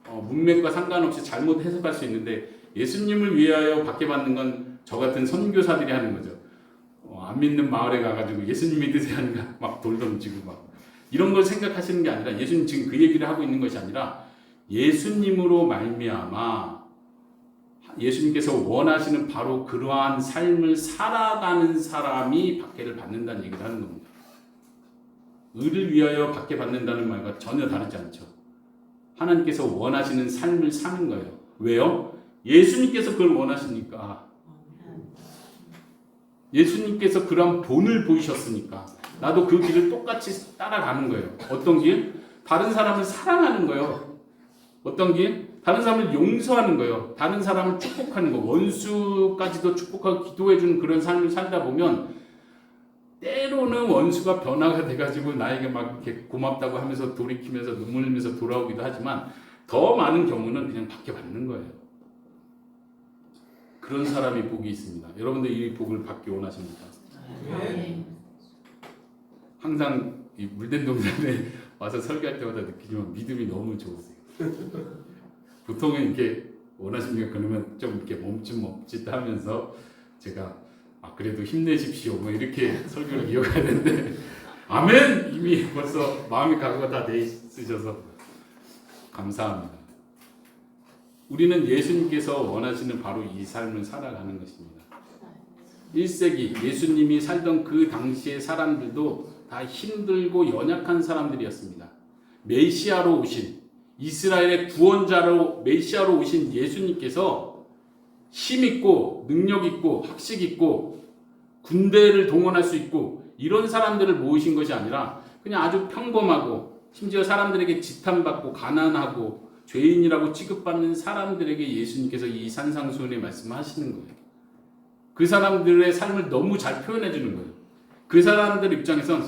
문맥과 상관없이 잘못 해석할 수 있는데 예수님을 위하여 박해받는 건 저 같은 선교사들이 하는 거죠. 안 믿는 마을에 가가지고 예수님 믿으세요 하니까 막 돌 던지고 막 이런 걸 생각하시는 게 아니라 예수님 지금 그 얘기를 하고 있는 것이 아니라 예수님으로 말미암아 예수님께서 원하시는 바로 그러한 삶을 살아가는 사람이 박해를 받는다는 얘기를 하는 겁니다. 의를 위하여 박해받는다는 말과 전혀 다르지 않죠. 하나님께서 원하시는 삶을 사는 거예요. 왜요? 예수님께서 그걸 원하시니까. 예수님께서 그런 본을 보이셨으니까 나도 그 길을 똑같이 따라가는 거예요. 어떤 길? 다른 사람을 사랑하는 거예요. 어떤 길? 다른 사람을 용서하는 거예요. 다른 사람을 축복하는 거. 원수까지도 축복하고 기도해주는 그런 삶을 살다 보면 때로는 원수가 변화가 돼가지고 나에게 막 이렇게 고맙다고 하면서 돌이키면서 눈물 흘리면서 돌아오기도 하지만 더 많은 경우는 그냥 박해받는 거예요. 그런 사람이 복이 있습니다. 여러분들 이 복을 받기 원하십니까? 항상 이 물된 동산에 와서 설교할 때마다 느끼지만 믿음이 너무 좋으세요. 보통은 이렇게 원하십니까? 그러면 좀 이렇게 멈칫하면서 제가 그래도 힘내십시오 뭐 이렇게 설교를 이어가야 되는데 아멘! 이미 벌써 마음의 각오가 다 돼 있으셔서 감사합니다. 우리는 예수님께서 원하시는 바로 이 삶을 살아가는 것입니다. 1세기 예수님이 살던 그 당시의 사람들도 다 힘들고 연약한 사람들이었습니다. 메시아로 오신 이스라엘의 구원자로 메시아로 오신 예수님께서 힘있고 능력있고 학식있고 군대를 동원할 수 있고 이런 사람들을 모으신 것이 아니라 그냥 아주 평범하고 심지어 사람들에게 지탄받고 가난하고 죄인이라고 취급받는 사람들에게 예수님께서 이 산상수훈의 말씀을 하시는 거예요. 그 사람들의 삶을 너무 잘 표현해 주는 거예요. 그 사람들 입장에선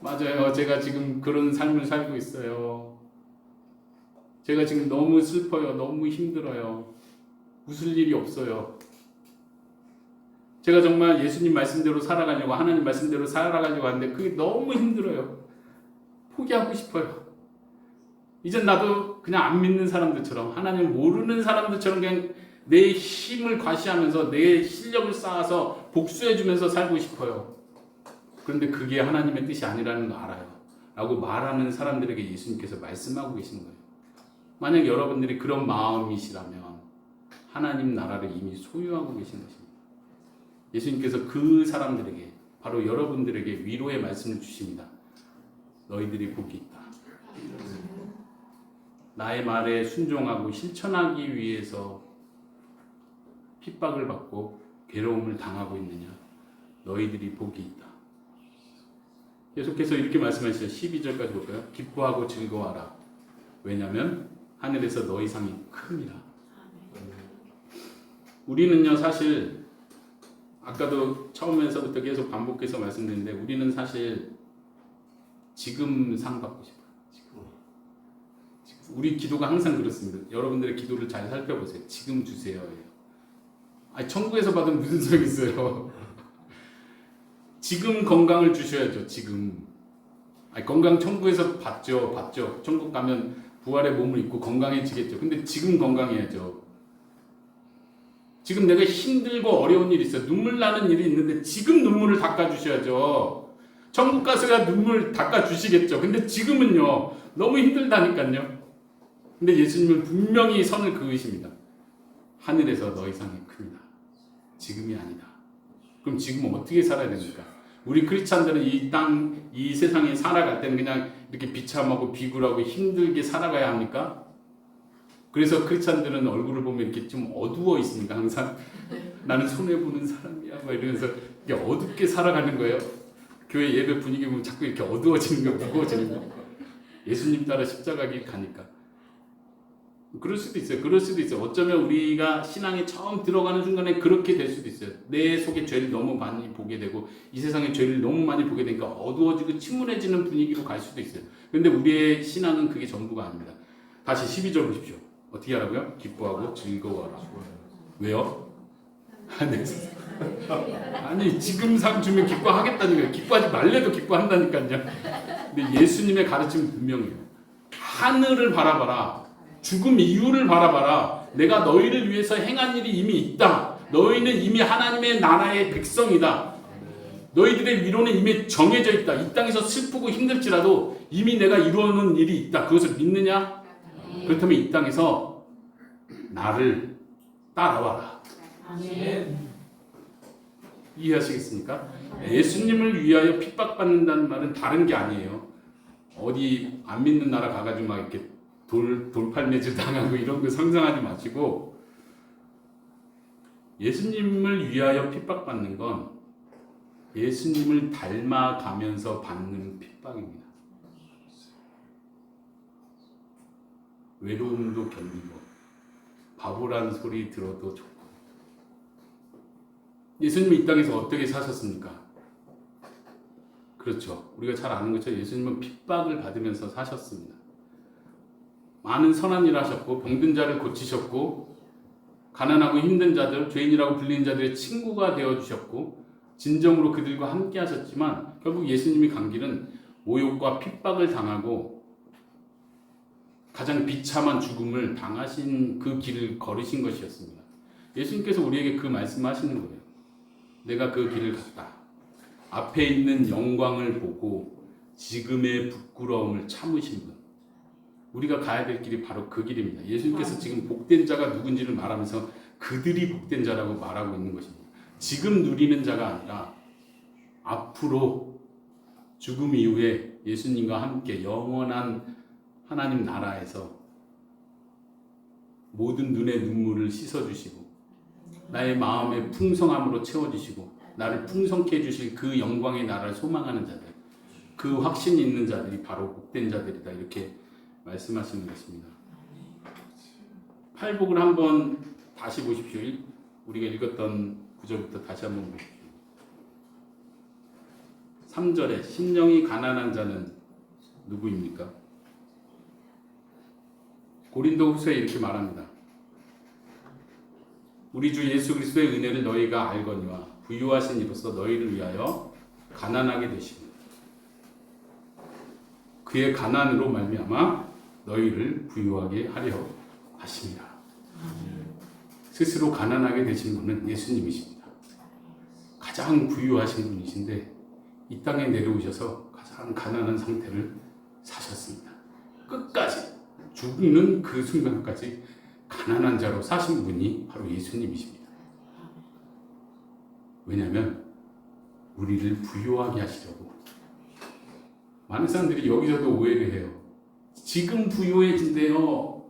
맞아요. 제가 지금 그런 삶을 살고 있어요. 제가 지금 너무 슬퍼요. 너무 힘들어요. 웃을 일이 없어요. 제가 정말 예수님 말씀대로 살아가려고 하나님 말씀대로 살아가려고 하는데 그게 너무 힘들어요. 포기하고 싶어요. 이젠 나도 그냥 안 믿는 사람들처럼 하나님 모르는 사람들처럼 그냥 내 힘을 과시하면서 내 실력을 쌓아서 복수해주면서 살고 싶어요. 그런데 그게 하나님의 뜻이 아니라는 거 알아요. 라고 말하는 사람들에게 예수님께서 말씀하고 계시는 거예요. 만약 여러분들이 그런 마음이시라면 하나님 나라를 이미 소유하고 계신 것입니다. 예수님께서 그 사람들에게 바로 여러분들에게 위로의 말씀을 주십니다. 너희들이 복이 있다. 나의 말에 순종하고 실천하기 위해서 핍박을 받고 괴로움을 당하고 있느냐? 너희들이 복이 있다. 계속해서 이렇게 말씀하시죠. 12절까지 볼까요? 기뻐하고 즐거워하라. 왜냐하면 하늘에서 너희 상이 큽니다. 우리는요 사실 아까도 처음에서부터 계속 반복해서 말씀드리는데 우리는 사실 지금 상 받고 싶어요. 우리 기도가 항상 그렇습니다. 여러분들의 기도를 잘 살펴보세요. 지금 주세요. 아니, 천국에서 받으면 무슨 소용이 있어요. 지금 건강을 주셔야죠. 지금. 아니, 건강 천국에서 받죠. 천국 가면 부활의 몸을 입고 건강해지겠죠. 근데 지금 건강해야죠. 지금 내가 힘들고 어려운 일이 있어요. 눈물 나는 일이 있는데 지금 눈물을 닦아주셔야죠. 천국 가서야 눈물 닦아주시겠죠. 근데 지금은요. 너무 힘들다니까요. 근데 예수님은 분명히 선을 그으십니다. 하늘에서 너희 상이 큽니다. 지금이 아니다. 그럼 지금 어떻게 살아야 됩니까? 우리 크리스찬들은 이 세상에 살아갈 때는 그냥 이렇게 비참하고 비굴하고 힘들게 살아가야 합니까? 그래서 크리스찬들은 얼굴을 보면 이렇게 좀 어두워 있습니다. 항상 나는 손해보는 사람이야 막 이러면서 이렇게 어둡게 살아가는 거예요. 교회 예배 분위기 보면 자꾸 이렇게 어두워지는 거, 무거워지는 거. 예수님 따라 십자가길 가니까. 그럴 수도 있어요. 어쩌면 우리가 신앙에 처음 들어가는 순간에 그렇게 될 수도 있어요. 내 속에 죄를 너무 많이 보게 되고 이 세상에 죄를 너무 많이 보게 되니까 어두워지고 침울해지는 분위기로 갈 수도 있어요. 그런데 우리의 신앙은 그게 전부가 아닙니다. 다시 12절 보십시오. 어떻게 하라고요? 기뻐하고 즐거워하라. 왜요? 아니 지금 상 주면 기뻐하겠다는 거예요. 기뻐하지 말래도 기뻐한다니까요. 근데 예수님의 가르침은 분명해요. 하늘을 바라봐라. 죽음 이후를 바라봐라. 내가 너희를 위해서 행한 일이 이미 있다. 너희는 이미 하나님의 나라의 백성이다. 너희들의 위로는 이미 정해져 있다. 이 땅에서 슬프고 힘들지라도 이미 내가 이루어놓은 일이 있다. 그것을 믿느냐? 그렇다면 이 땅에서 나를 따라와라. 아멘. 이해하시겠습니까? 예수님을 위하여 핍박받는다는 말은 다른 게 아니에요. 어디 안 믿는 나라 가가지고 막 이렇게 돌팔매질 당하고 이런 거 상상하지 마시고 예수님을 위하여 핍박받는 건 예수님을 닮아가면서 받는 핍박입니다. 외로움도 견디고 바보라는 소리 들어도 좋고. 예수님은 이 땅에서 어떻게 사셨습니까? 그렇죠. 우리가 잘 아는 것처럼 예수님은 핍박을 받으면서 사셨습니다. 많은 선한 일을 하셨고 병든 자를 고치셨고 가난하고 힘든 자들, 죄인이라고 불리는 자들의 친구가 되어주셨고 진정으로 그들과 함께 하셨지만 결국 예수님이 간 길은 모욕과 핍박을 당하고 가장 비참한 죽음을 당하신 그 길을 걸으신 것이었습니다. 예수님께서 우리에게 그 말씀하시는 거예요. 내가 그 길을 갔다. 앞에 있는 영광을 보고 지금의 부끄러움을 참으신 분. 우리가 가야 될 길이 바로 그 길입니다. 예수님께서 지금 복된 자가 누군지를 말하면서 그들이 복된 자라고 말하고 있는 것입니다. 지금 누리는 자가 아니라 앞으로 죽음 이후에 예수님과 함께 영원한 하나님 나라에서 모든 눈의 눈물을 씻어주시고 나의 마음의 풍성함으로 채워주시고 나를 풍성케 해주실 그 영광의 나라를 소망하는 자들, 그 확신이 있는 자들이 바로 복된 자들이다, 이렇게 말씀하시는 것입니다. 팔복을 한번 다시 보십시오. 우리가 읽었던 구절부터 다시 한번 보십시오. 3절에 심령이 가난한 자는 누구입니까? 고린도후서에 이렇게 말합니다. 우리 주 예수 그리스도의 은혜를 너희가 알거니와 부유하신 이로써 너희를 위하여 가난하게 되시고 그의 가난으로 말미암아 너희를 부유하게 하려 하십니다. 스스로 가난하게 되신 분은 예수님이십니다. 가장 부유하신 분이신데 이 땅에 내려오셔서 가장 가난한 상태를 사셨습니다. 끝까지 죽는 그 순간까지 가난한 자로 사신 분이 바로 예수님이십니다. 왜냐하면 우리를 부유하게 하시려고. 많은 사람들이 여기서도 오해를 해요. 지금 부유해진대요.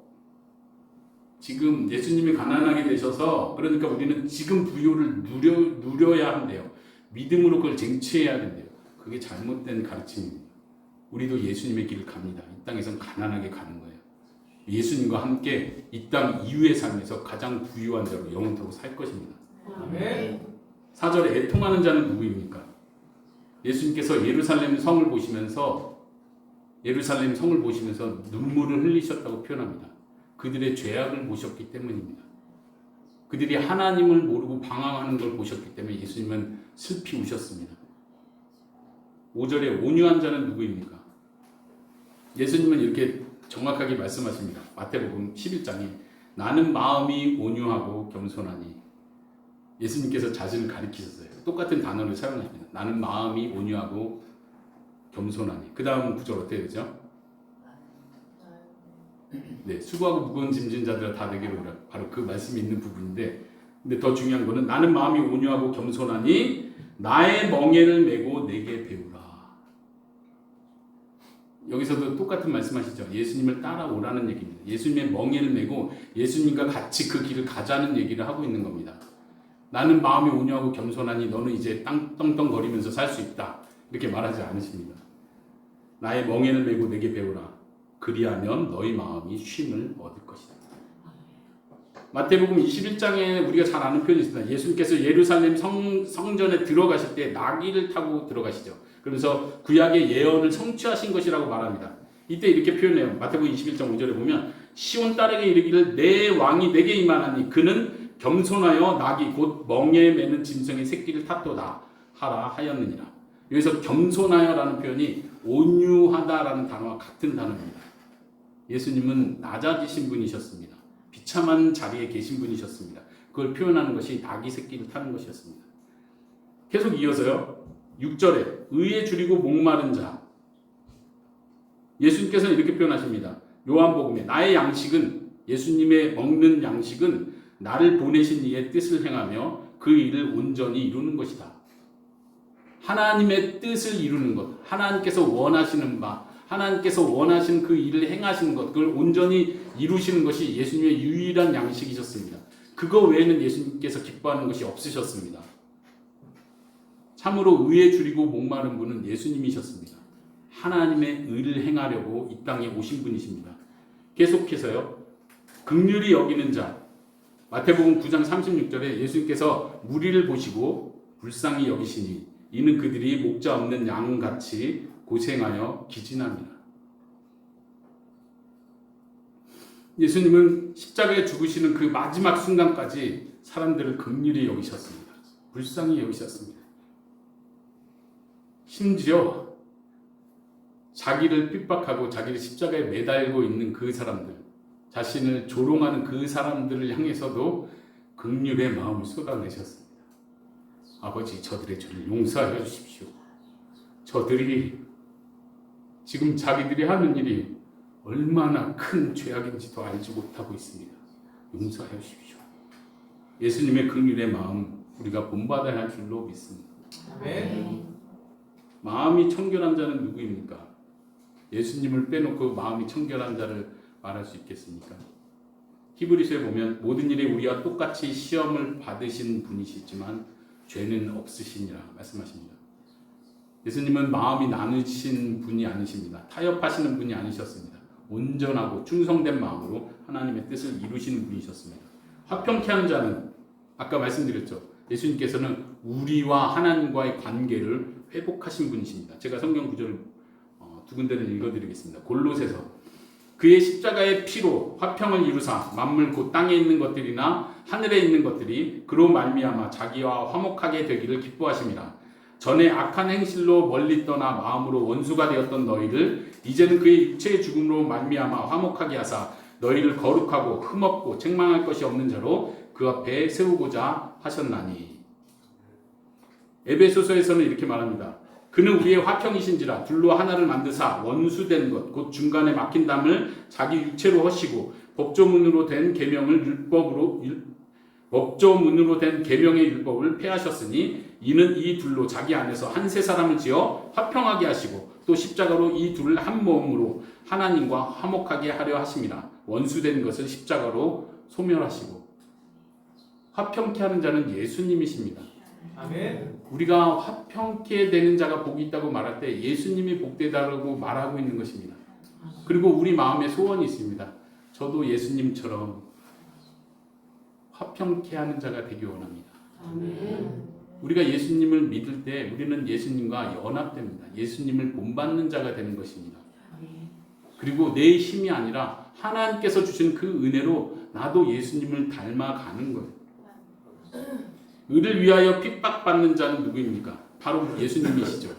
지금 예수님이 가난하게 되셔서 그러니까 우리는 지금 부유를 누려야 한대요. 믿음으로 그걸 쟁취해야 된대요. 그게 잘못된 가르침입니다. 우리도 예수님의 길을 갑니다. 이 땅에선 가난하게 가는 거예요. 예수님과 함께 이 땅 이후의 삶에서 가장 부유한 자로 영원토록 살 것입니다. 아멘. 4절에 애통하는 자는 누구입니까? 예수님께서 예루살렘 성을 보시면서 눈물을 흘리셨다고 표현합니다. 그들의 죄악을 보셨기 때문입니다. 그들이 하나님을 모르고 방황하는 걸 보셨기 때문에 예수님은 슬피 우셨습니다. 5절에 온유한 자는 누구입니까? 예수님은 이렇게 정확하게 말씀하십니다. 마태복음 11장에 나는 마음이 온유하고 겸손하니. 예수님께서 자신을 가리키셨어요. 똑같은 단어를 사용하십니다. 나는 마음이 온유하고 겸손하니. 그 다음 구절 어떻게 되죠? 네, 수고하고 무거운 짐진 자들아 다 내게로 오라. 바로 그 말씀이 있는 부분인데, 근데 더 중요한 거는 나는 마음이 온유하고 겸손하니 나의 멍에를 메고 내게 배우라. 여기서도 똑같은 말씀하시죠. 예수님을 따라오라는 얘기입니다. 예수님의 멍에를 메고 예수님과 같이 그 길을 가자는 얘기를 하고 있는 겁니다. 나는 마음이 온유하고 겸손하니 너는 이제 떵떵거리면서 살 수 있다. 이렇게 말하지 않으십니다. 나의 멍에를 메고 내게 배우라. 그리하면 너희 마음이 쉼을 얻을 것이다. 마태복음 21장에 우리가 잘 아는 표현이 있습니다. 예수님께서 예루살렘 성전에 들어가실 때 나귀를 타고 들어가시죠. 그러면서 구약의 예언을 성취하신 것이라고 말합니다. 이때 이렇게 표현해요. 마태복음 21장 5절에 보면 시온 딸에게 이르기를 내 왕이 내게 임하나니 그는 겸손하여 나귀 곧 멍에 매는 짐승의 새끼를 탔도다 하라 하였느니라. 여기서 겸손하여라는 표현이 온유하다라는 단어와 같은 단어입니다. 예수님은 낮아지신 분이셨습니다. 비참한 자리에 계신 분이셨습니다. 그걸 표현하는 것이 나귀 새끼를 타는 것이었습니다. 계속 이어서요. 6절에 의에 줄이고 목마른 자. 예수님께서는 이렇게 표현하십니다. 요한복음에 나의 양식은, 예수님의 먹는 양식은 나를 보내신 이의 뜻을 행하며 그 일을 온전히 이루는 것이다. 하나님의 뜻을 이루는 것, 하나님께서 원하시는 바, 하나님께서 원하시는 그 일을 행하시는 것, 그걸 온전히 이루시는 것이 예수님의 유일한 양식이셨습니다. 그거 외에는 예수님께서 기뻐하는 것이 없으셨습니다. 참으로 의에 줄이고 목마른 분은 예수님이셨습니다. 하나님의 의를 행하려고 이 땅에 오신 분이십니다. 계속해서요. 긍휼히 여기는 자. 마태복음 9장 36절에 예수님께서 무리를 보시고 불쌍히 여기시니 이는 그들이 목자 없는 양같이 고생하여 기진합니다. 예수님은 십자가에 죽으시는 그 마지막 순간까지 사람들을 긍휼히 여기셨습니다. 불쌍히 여기셨습니다. 심지어 자기를 핍박하고 자기를 십자가에 매달고 있는 그 사람들, 자신을 조롱하는 그 사람들을 향해서도 긍휼의 마음을 쏟아내셨습니다. 아버지, 저들의 죄를 용서하여 주십시오. 저들이 지금 자기들이 하는 일이 얼마나 큰 죄악인지도 알지 못하고 있습니다. 용서하여 주십시오. 예수님의 긍휼의 마음 우리가 본받아야 할 줄로 믿습니다. 아멘. 마음이 청결한 자는 누구입니까? 예수님을 빼놓고 마음이 청결한 자를 말할 수 있겠습니까? 히브리서에 보면 모든 일에 우리와 똑같이 시험을 받으신 분이시지만 죄는 없으시니라 말씀하십니다. 예수님은 마음이 나누신 분이 아니십니다. 타협하시는 분이 아니셨습니다. 온전하고 충성된 마음으로 하나님의 뜻을 이루시는 분이셨습니다. 화평케 하는 자는 아까 말씀드렸죠. 예수님께서는 우리와 하나님과의 관계를 회복하신 분이십니다. 제가 성경 구절을 두 군데를 읽어드리겠습니다. 골로새서 그의 십자가의 피로 화평을 이루사 만물 곧 땅에 있는 것들이나 하늘에 있는 것들이 그로 말미암아 자기와 화목하게 되기를 기뻐하심이라. 전에 악한 행실로 멀리 떠나 마음으로 원수가 되었던 너희를 이제는 그의 육체의 죽음으로 말미암아 화목하게 하사 너희를 거룩하고 흠없고 책망할 것이 없는 자로 그 앞에 세우고자 하셨나니. 에베소서에서는 이렇게 말합니다. 그는 우리의 화평이신지라 둘로 하나를 만드사 원수된 것 곧 중간에 막힌 담을 자기 육체로 허시고 법조문으로 된 계명의 율법을 폐하셨으니 이는 이 둘로 자기 안에서 한 세 사람을 지어 화평하게 하시고 또 십자가로 이 둘을 한 몸으로 하나님과 화목하게 하려 하심이라. 원수된 것을 십자가로 소멸하시고. 화평케 하는 자는 예수님이십니다. 아멘. 우리가 화평케 되는 자가 복이 있다고 말할 때 예수님이 복되다라고 말하고 있는 것입니다. 그리고 우리 마음에 소원이 있습니다. 저도 예수님처럼 화평케 하는 자가 되기 원합니다. 아멘. 우리가 예수님을 믿을 때 우리는 예수님과 연합됩니다. 예수님을 본받는 자가 되는 것입니다. 그리고 내 힘이 아니라 하나님께서 주신 그 은혜로 나도 예수님을 닮아가는 거예요. 의를 위하여 핍박받는 자는 누구입니까? 바로 예수님이시죠.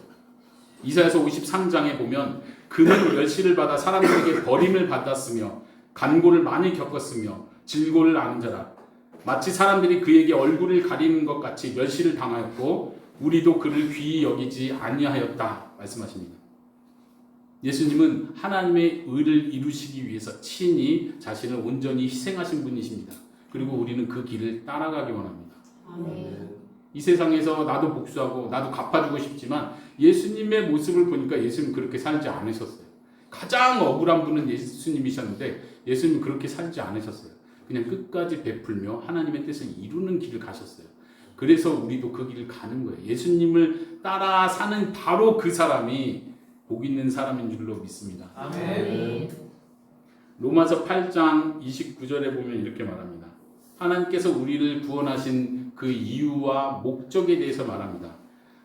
이사야서 53장에 보면 그는 멸시를 받아 사람들에게 버림을 받았으며 간고를 많이 겪었으며 질고를 아는 자라. 마치 사람들이 그에게 얼굴을 가리는 것 같이 멸시를 당하였고 우리도 그를 귀히 여기지 아니하였다 말씀하십니다. 예수님은 하나님의 의를 이루시기 위해서 친히 자신을 온전히 희생하신 분이십니다. 그리고 우리는 그 길을 따라가기 원합니다. 아멘. 이 세상에서 나도 복수하고 나도 갚아주고 싶지만 예수님의 모습을 보니까 예수님 그렇게 살지 않으셨어요. 가장 억울한 분은 예수님이셨는데 예수님은 그렇게 살지 않으셨어요. 그냥 끝까지 베풀며 하나님의 뜻을 이루는 길을 가셨어요. 그래서 우리도 그 길을 가는 거예요. 예수님을 따라 사는 바로 그 사람이 복 있는 사람인 줄로 믿습니다. 아멘. 로마서 8장 29절에 보면 이렇게 말합니다. 하나님께서 우리를 구원하신 그 이유와 목적에 대해서 말합니다.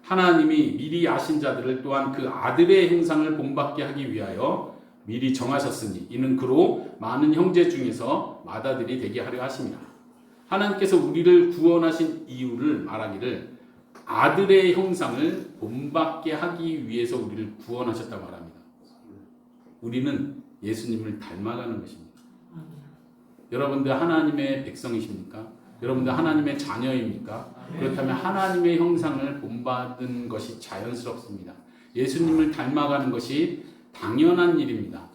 하나님이 미리 아신 자들을 또한 그 아들의 형상을 본받게 하기 위하여 미리 정하셨으니 이는 그로 많은 형제 중에서 맏아들이 되게 하려 하심이라. 하나님께서 우리를 구원하신 이유를 말하기를 아들의 형상을 본받게 하기 위해서 우리를 구원하셨다고 말합니다. 우리는 예수님을 닮아가는 것입니다. 여러분들 하나님의 백성이십니까? 여러분들 하나님의 자녀입니까? 그렇다면 하나님의 형상을 본받은 것이 자연스럽습니다. 예수님을 닮아가는 것이 당연한 일입니다.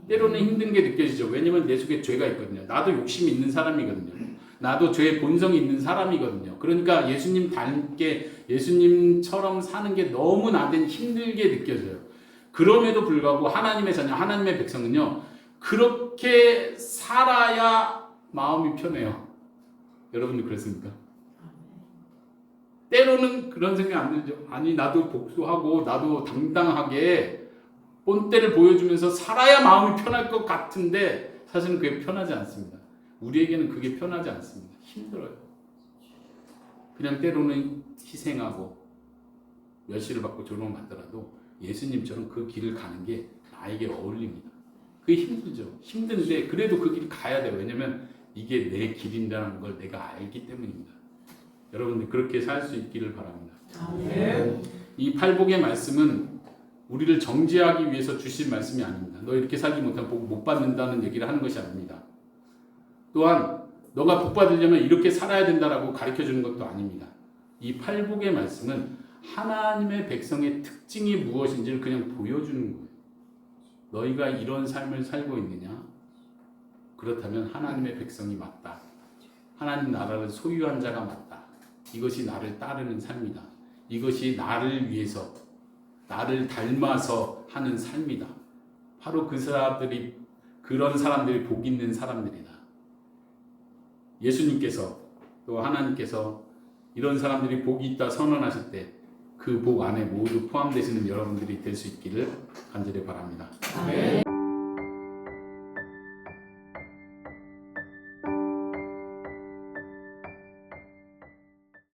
때로는 힘든 게 느껴지죠. 왜냐면 내 속에 죄가 있거든요. 나도 욕심이 있는 사람이거든요. 나도 죄의 본성이 있는 사람이거든요. 그러니까 예수님 닮게 예수님처럼 사는 게 너무 나한테는 힘들게 느껴져요. 그럼에도 불구하고 하나님의 자녀, 하나님의 백성은요. 그렇게 살아야 마음이 편해요. 여러분도 그렇습니까? 때로는 그런 생각 안 들죠. 아니 나도 복수하고 나도 당당하게 본때를 보여주면서 살아야 마음이 편할 것 같은데 사실은 그게 편하지 않습니다. 우리에게는 그게 편하지 않습니다. 힘들어요. 그냥 때로는 희생하고 멸시를 받고 조롱을 받더라도 예수님처럼 그 길을 가는 게 나에게 어울립니다. 그게 힘들죠. 힘든데 그래도 그 길 가야 돼요. 왜냐면 이게 내 길인다는 걸 내가 알기 때문입니다. 여러분들 그렇게 살 수 있기를 바랍니다. 아멘. 이 팔복의 말씀은 우리를 정죄하기 위해서 주신 말씀이 아닙니다. 너 이렇게 살지 못하면 복 못 받는다는 얘기를 하는 것이 아닙니다. 또한 너가 복 받으려면 이렇게 살아야 된다라고 가르쳐 주는 것도 아닙니다. 이 팔복의 말씀은 하나님의 백성의 특징이 무엇인지를 그냥 보여주는 거예요. 너희가 이런 삶을 살고 있느냐? 그렇다면 하나님의 백성이 맞다. 하나님 나라를 소유한 자가 맞다. 이것이 나를 따르는 삶이다. 이것이 나를 위해서, 나를 닮아서 하는 삶이다. 바로 그 사람들이, 그런 사람들이 복 있는 사람들이다. 예수님께서 또 하나님께서 이런 사람들이 복이 있다 선언하실 때 그 복 안에 모두 포함되시는 여러분들이 될 수 있기를 간절히 바랍니다. 아멘.